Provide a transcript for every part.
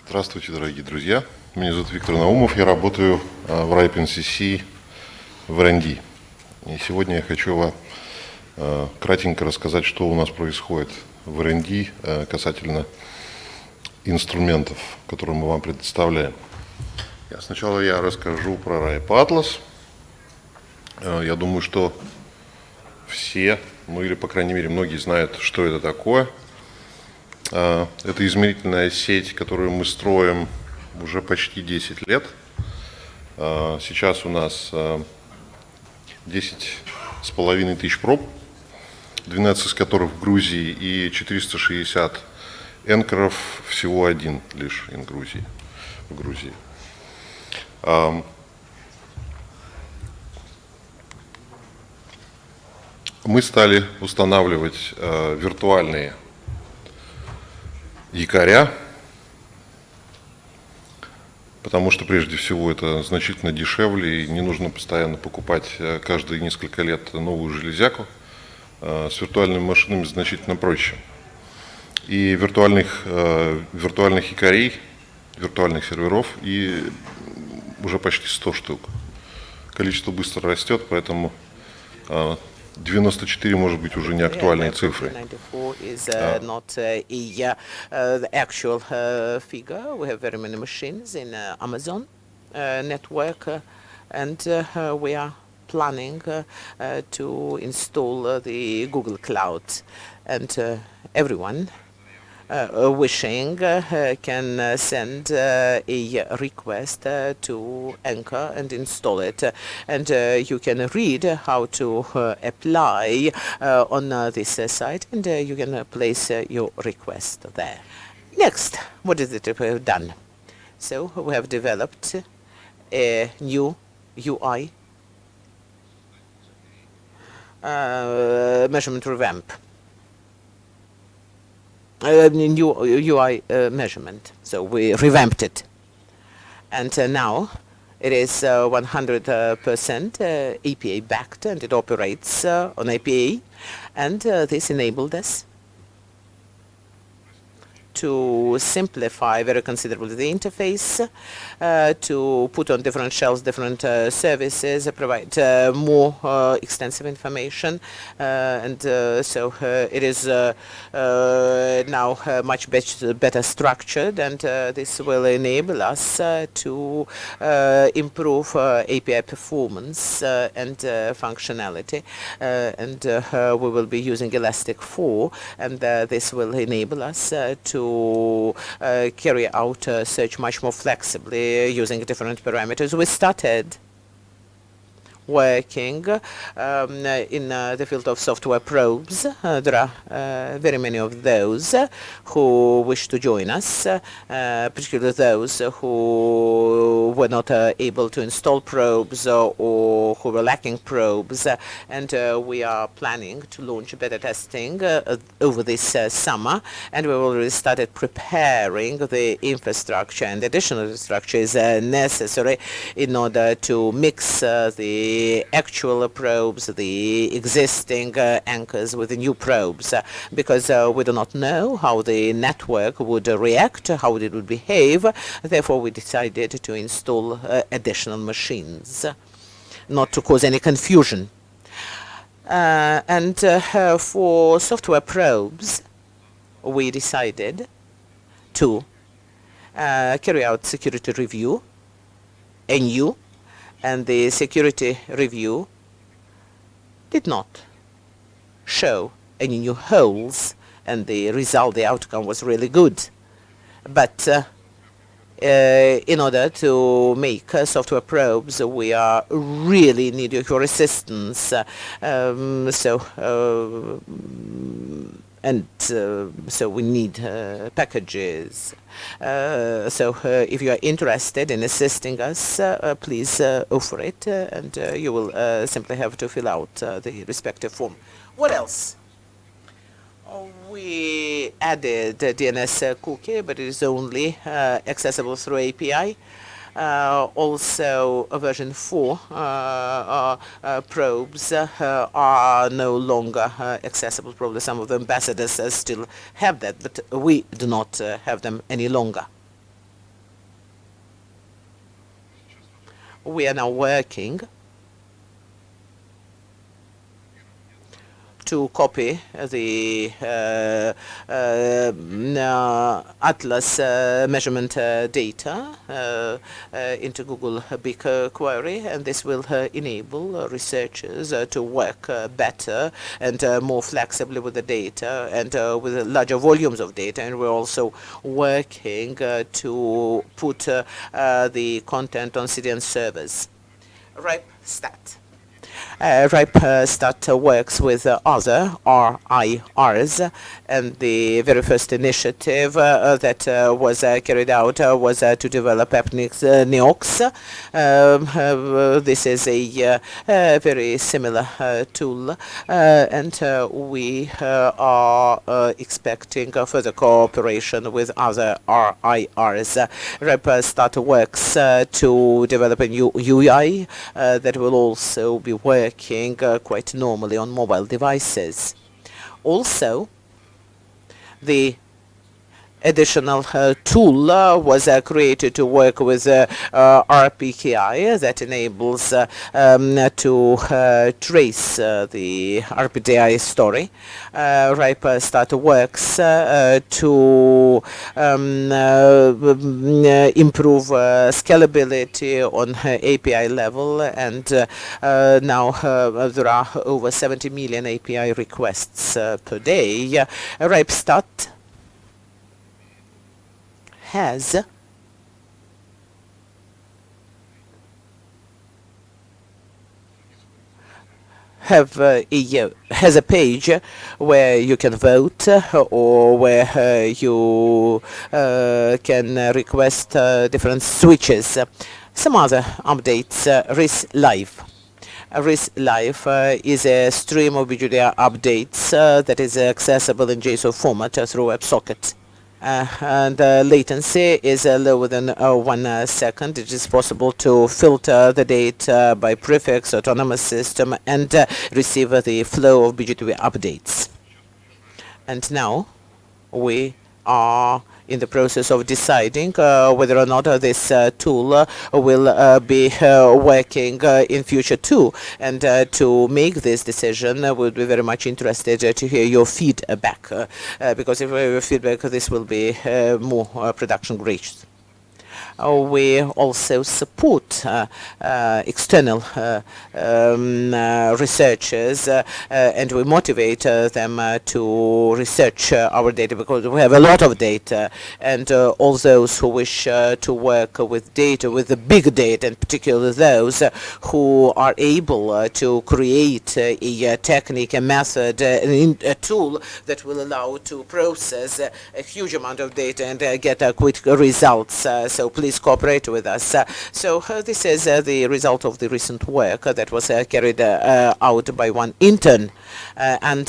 Здравствуйте, дорогие друзья. Меня зовут Виктор Наумов, я работаю в РАИП NCC в РНД. И сегодня я хочу вам кратенько рассказать, что у нас происходит в РНД касательно инструментов, которые мы вам предоставляем. Сначала я расскажу про РАИП Атлас. Я думаю, что все, или по крайней мере многие знают, что это такое. Это измерительная сеть, которую мы строим уже почти 10 лет. Сейчас у нас 10,5 тысяч проб, 12 из которых в Грузии, и 460 энкеров, всего один лишь в Грузии. Мы стали устанавливать виртуальные якоря, потому что прежде всего это значительно дешевле, и не нужно постоянно покупать каждые несколько лет новую железяку. С виртуальными машинами значительно проще. И виртуальных якорей, виртуальных серверов и уже почти 100 штук. Количество быстро растет, поэтому 94 может быть уже не актуальные цифры. 94 is not the actual figure. We have very many machines in Amazon network, and we are planning to install the Google Cloud, and everyone wishing can send a request to Anchor and install it, and you can read how to apply on this site, and you can place your request there. Next, what is it we have done? So we have developed a new UI measurement revamp. New UI measurement. So we revamped it. And now it is 100% APA backed, and it operates on APA. And this enabled us to simplify very considerably the interface, to put on different shelves different services, provide more extensive information, and so it is now much better structured, and this will enable us to improve API performance and functionality, and we will be using Elastic 4, and this will enable us to carry out search much more flexibly using different parameters. We started working in the field of software probes. There are very many of those who wish to join us, particularly those who were not able to install probes or who were lacking probes, and we are planning to launch beta testing over this summer, and we've already started preparing the infrastructure, and additional infrastructure is necessary in order to mix the actual probes, the existing anchors with the new probes, because we do not know how the network would react, how it would behave. Therefore, we decided to install additional machines, not to cause any confusion. And for software probes, we decided to carry out security review, NU, and the security review did not show any new holes, and the outcome was really good. But in order to make software probes, we are really need your assistance. So we need packages. So if you are interested in assisting us, please offer it, and you will simply have to fill out the respective form. What else? We added a DNS cookie, but it is only accessible through API. Also, version 4 probes are no longer accessible. Probably some of the ambassadors still have that, but we do not have them any longer. we are now working to copy the Atlas measurement data into Google BigQuery, and this will enable researchers to work better and more flexibly with the data and with larger volumes of data. And we're also working to put the content on CDN servers. RipeStat. RipeStat works with other RIRs, and the very first initiative that was carried out was to develop NEOX. This is a very similar tool, and we are expecting further cooperation with other RIRs. RipeStat works to develop a new UI that will also be working quite normally on mobile devices. Also, the additional tool was created to work with RPKI that enables to trace the RPKI story. RipeStat works to improve scalability on API level, and now there are over 70 million API requests per day. RipeStat has a page where you can vote or where you can request different switches. Some other updates. RIS Live. RIS Live is a stream of video updates that is accessible in JSON format through WebSocket. And latency is lower than 1 second. It is possible to filter the data by prefix, autonomous system, and receive the flow of BGTV updates. And now we are in the process of deciding whether or not this tool will be working in future too. And to make this decision, we would be very much interested to hear your feedback, because if we have your feedback, this will be more production grade. We also support external researchers, and we motivate them to research our data, because we have a lot of data, and all those who wish to work with data, with the big data, and particularly those who are able to create a technique, a method, a tool that will allow to process a huge amount of data and get quick results. So please cooperate with us. So this is the result of the recent work that was carried out by one intern, and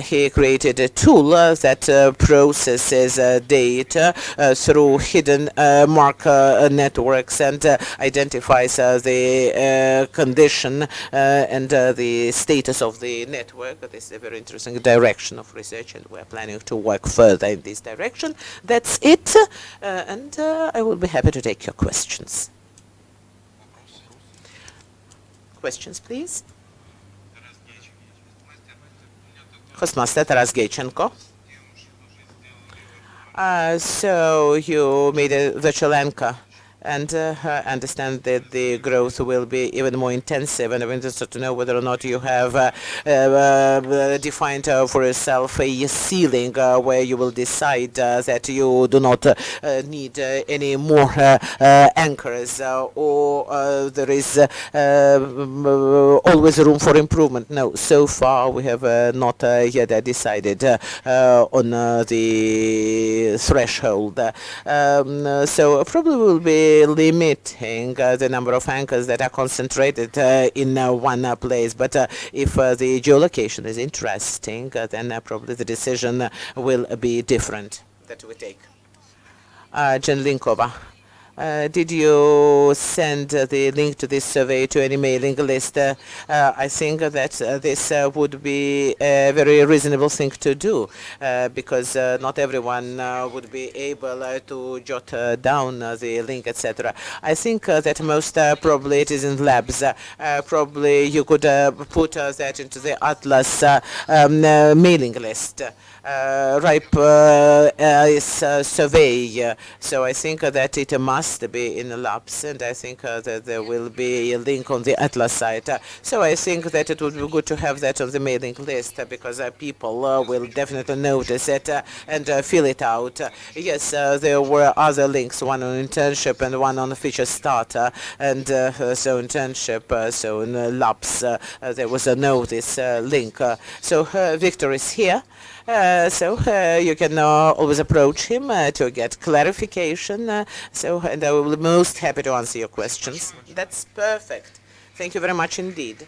he created a tool that processes data through hidden marker networks and identifies the condition and the status of the network. This is a very interesting direction of research, and we're planning to work further in this direction. That's it, and I will be happy to take your questions. Questions, please. Hostmaster Taras Gejchenko. So you made a virtual anchor, and I understand that the growth will be even more intensive, and I'm interested to know whether or not you have defined for yourself a ceiling where you will decide that you do not need any more anchors, or there is always room for improvement. No, so far we have not yet decided on the threshold. So probably we'll be limiting the number of anchors that are concentrated in one place, but if the geolocation is interesting, then probably the decision will be different that we take. Jen Linkova. Did you send the link to this survey to any mailing list? I think that this would be a very reasonable thing to do because not everyone would be able to jot down the link, etc. I think that most probably it is in labs. Probably you could put that into the Atlas mailing list. RIPE is survey, so I think that it must be in labs, and I think that there will be a link on the Atlas site. So I think that it would be good to have that on the mailing list because people will definitely notice it and fill it out. Yes, there were other links, one on internship and one on feature starter, and so internship, so in labs there was a notice link. So Viktor is here. So you can always approach him to get clarification. And I will be most happy to answer your questions. That's perfect. Thank you very much indeed.